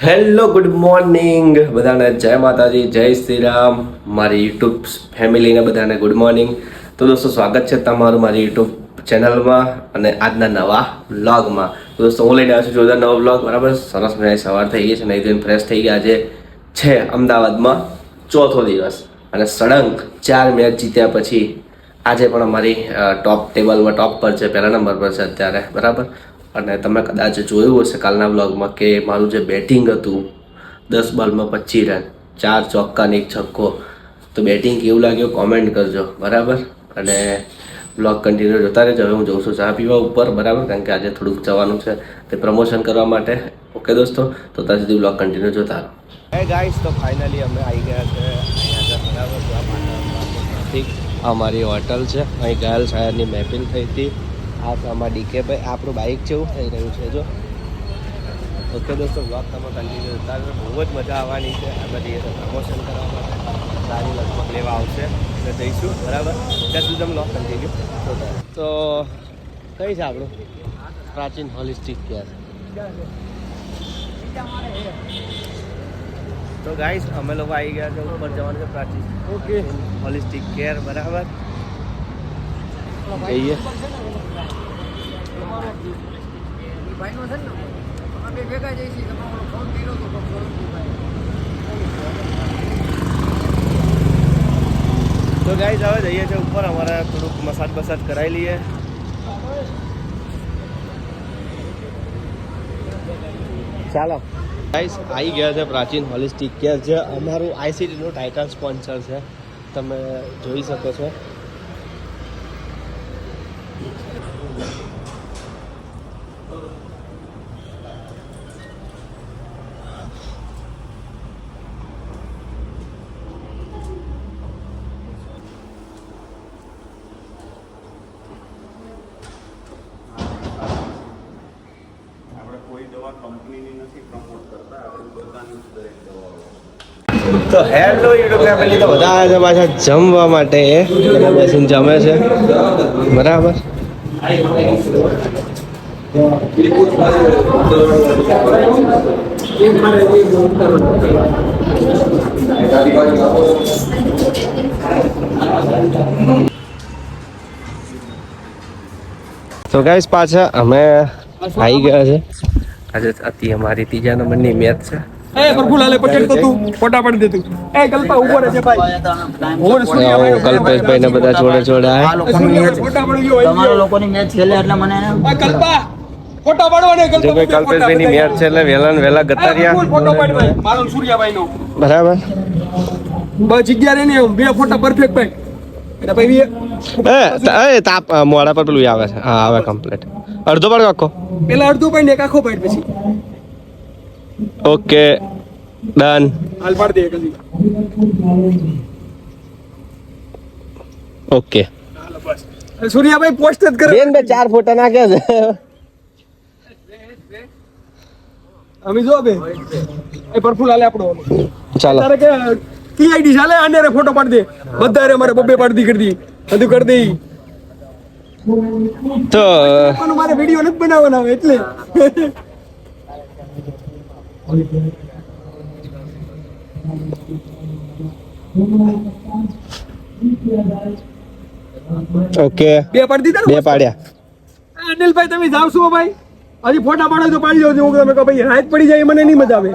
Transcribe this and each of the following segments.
Hello good morning બધાને, જય માતાજી, જય શ્રી રામ. મારી યુટ્યુબ ફેમિલીને બધાને ગુડ મોર્નિંગ. તો દોસ્તો, સ્વાગત છે તમારું મારી યુટ્યુબ ચેનલમાં અને આજના નવા વ્લોગમાં. તો દોસ્તો, હું લઈને આવ્યો છું જોરદાર નવો વ્લોગ. બરાબર, સરસ મજાની સવાર થઈ ગઈ છે, નહીં ધોઈને ફ્રેશ થઈ ગયા. આજે છે અમદાવાદમાં ચોથો દિવસ અને સળંગ 4 મેચ જીત્યા પછી આજે પણ અમારી ટોપ ટેબલમાં ટોપ પર છે, પહેલા નંબર પર છે અત્યારે. બરાબર, અને તમે કદાચ જોયું હશે કાલના વ્લોગમાં કે મારું જે બેટિંગ હતું 10 બોલમાં 25 રન, 4 ચોક્કા ને 1 છક્કો. તો બેટિંગ કેવું લાગ્યું કોમેન્ટ કરજો. બરાબર, અને વ્લોગ કન્ટિન્યુ જોતા રહેજો. હવે હું જઉં છું ચા પીવા ઉપર. બરાબર, કારણ કે આજે થોડુંક જવાનું છે તે પ્રમોશન કરવા માટે. ઓકે દોસ્તો, તો ત્યાં સુધી વ્લોગ કન્ટિન્યુ જોતા રહો. હે ગાઈસ, તો ફાઇનલી અમે આવી ગયા છે અહીંયા. બરાબર, અમારી હોટલ છે. અહીં ઘાયલ શાયરની મહેફિલ થઈ હતી. આ તો આમાં ડીકે ભાઈ, આપણું બાઇક જેવું થઈ રહ્યું છે જો. ઓકે દોસ્તો, વ્લોગ તમે કન્ટિન્યુ કરતા બહુ જ મજા આવવાની છે. આ બધી પ્રમોશન કરવા માટે સારી લગભગ લેવા આવશે એટલે જઈશું. બરાબર, ત્યાં સુધી તમે વ્લોગ કન્ટિન્યુ જોતા. તો કઈ છે આપણું પ્રાચીન હોલિસ્ટિક કેર. તો ગાઈસ, અમે લોકો આવી ગયા છે, ઉપર જવાનું છે પ્રાચીન ઓકે હોલિસ્ટિક કેર. બરાબર, જઈએ. તો ગાઈસ, હવે જઈએ છીએ ઉપર. અમારે થોડુંક મસાજ બસાજ કરાવી લઈએ. ચાલો ગાઈસ, આવી ગયા છે પ્રાચીન હોલિસ્ટિક કેર, જે અમારું આઈસીટીનું ટાઇટલ સ્પોન્સર છે. તમે જોઈ શકો છો. તો હેલો યુટ્યુબ ફેમિલી, તો બધા આવ્યા છે પાછા જમવા માટે. બધા બેસીને જમે છે. બરાબર, તો ગાઈસ પાછા અમે આવી ગયા છે. આજે હતી અમારી 3જા નંબરની મેચ છે. પ્રફુલાલે પટેલ તો તું ફોટા પાડી દેતું. એ કલ્પા ઉભો રહે છે ભાઈ. કલ્પેશભાઈ ને બધા જોડે જોડે તમારા લોકોની મેચ છેલ્લે એટલે મને કલ્પા ફોટા પાડવાને. કલ્પેશભાઈ ની મેચ છે એટલે વેલા ને વેલા ગતાર્યા ફોટો પાડવાય. મારો સૂર્યાભાઈ નો બરાબર. બસ જગ્યા રે ને 2 ફોટા પરફેક્ટ ભાઈ. એટલે ભાઈ એ તાપ મોડા પર પેલું આવે છે. હા, આવે કમ્પ્લીટ. અડધો પાડ આખો, પેલા અડધો પાડ ને એક આખો પાડ પછી. Okay done. હાલ પાડ દે કદી. ઓકે, હાલો બસ. સૂર્યાભાઈ પોસ્ટ જ કરે. બેન બે 4 ફોટા નાખ્યા છે. અમે જો બે એ પ્રફુલાલે આપણો ચાલો તારે કે ટીઆઈડી ચાલે અને રે ફોટો પાડ દે. બધા રે મારે બબ્બે પાડી કરી દી, બધું કરી દઈ. તો મારે વિડિયો નથી બનાવવાનો એટલે ઓકે, 2 પાડી દીધા ને. 2 પાડ્યા. અનિલભાઈ તમે જાવ છો ભાઈ, હજી ફોટા પાડો તો પાડી દેજો. હું તમે કહો ભાઈ હાથ પડી જાય મને નહીં મજા આવે.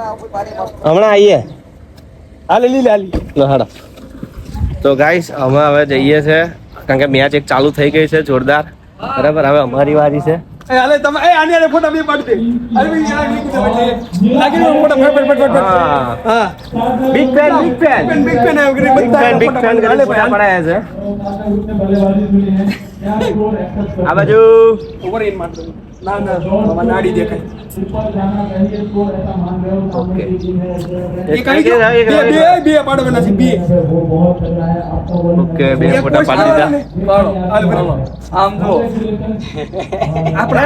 હમણાં આવીએ. હાલે લીલે હાલી હાડા. તો ગાઈસ, અમે હવે જઈએ છે કારણ કે મેચ એક ચાલુ થઈ ગઈ છે જોરદાર. બરાબર, હવે અમારી વારી છે. હાલે તમે એ આને રે ફોટા 2 પાડી દે. અરે ભાઈ યાર નહીં કીધું એટલે લાગી ગયો ફોટા ફટ. હા, બિગ ફેન આવ્યો કે બિગ ફેન હાલે ફોટા પડાયા છે. આ બાજુ ઓવર ઇન મારતો. ના મામા નાડી દેખાય. ઓકે, એક આવી ગયો. બે પાડવાના છે. 2 ઓકે, 2 ફોટા પાડી દીધા. આમ જો આપણે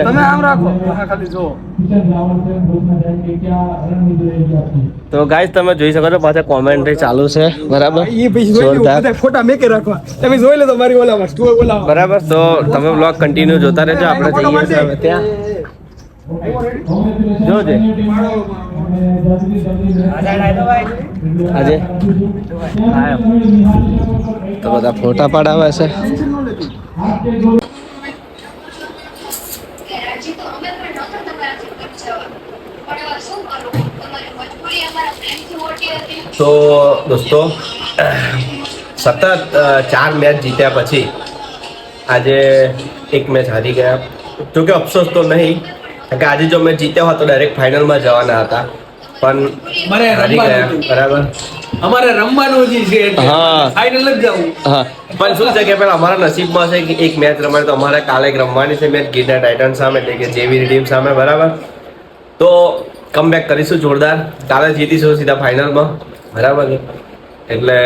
તમે આમ રાખો. હા, ખાલી જો. તો ગાઈસ, તમે જોઈ શકો છો પાછા કોમેન્ટ્રી ચાલુ છે. બરાબર, એ ભાઈ જોઈ લો ફોટા મેકે રાખવા. તમે જોઈ લો તો મારી ઓલામાં સ્ટોર ઓલા. બરાબર, તો તમે વ્લોગ કન્ટિન્યુ જોતા રહેજો. આપણે જઈએ છીએ હવે ત્યાં. જોજે આજે તો બધા ફોટા પાડાવે છે. તો દોસ્તો સતત 4 મેચ જીત્યા પછી આજે એક મેચ હારી ગયા. જોકે અફસોસ તો નહીં, કારણ કે આજે જો મેચ જીત્યા હોત તો ડાયરેક્ટ ફાઇનલમાં જવાના હતા, પણ હારી ગયા. બરાબર, અમારે રમવાનું જ છે હા. ફાઇનલ જ જવું. હા પણ શું છે કે પેલા અમારા નસીબમાં છે કે એક મેચ રમાય, તો અમારે કાલે એક રમવાની છે મેચ ગીરના ટાઇટન સામે, એટલે કે જેવી ટીમ સામે. બરાબર, તો કમબેક કરીશું જોરદાર. કાલે જીતીશું સીધા ફાઇનલમાં. બરાબર ને, એટલે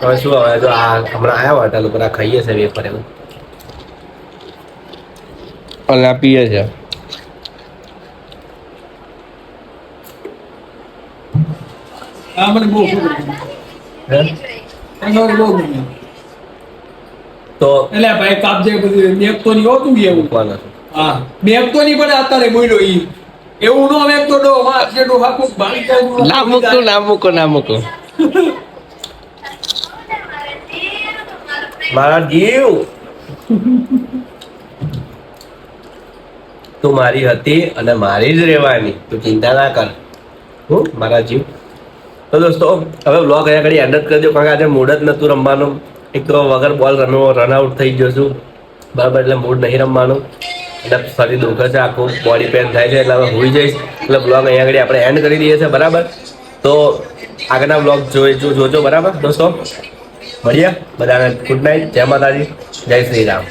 હવે શું, હવે જો આ હમણાં આવ્યા હોટલ ઉપર આ ખાઈએ છે વેફર એવું અને આ પીએ છે. હા મને બહુ ગમ્યું. હે? મને બહુ ગમ્યું. તો એટલે ભાઈ કાપજે બધું મેપ તો નહીં હોતું એવું. મૂકવાના છે. હા મેપ તો નહીં, પણ અત્યારે બોલ્યો ઈ એવું નો મેપ તો ડો માં જે ડો હાકુ બાળી જાય. ના મૂકો, ના મૂકો, ના મૂકો. મારા જીવ, તું મારી હતી અને મારી જ રહેવાની, તું ચિંતા ના કર. હું મારા જીવ. તો દોસ્તો હવે વ્લોગ અહીંયા ઘડી એન્ડ જ કરી દો, કારણ કે આજે મૂડ જ નહોતું રમવાનું. એક તો વગર બોલ રનઆઉટ થઈ ગયો છું. બરાબર, એટલે મૂડ નહીં રમવાનું. એટલે શરીર દુખે છે, આખું બોડી પેન થાય છે, એટલે હવે હોઈ જઈશ. એટલે બ્લોગ અહીંયા આગળ આપણે એન્ડ કરી દઈએ છીએ. બરાબર, તો આગળના બ્લોગ જોજો. બરાબર દોસ્તો, મળીએ. બધાને ગુડ નાઇટ, જય માતાજી, જય શ્રી રામ.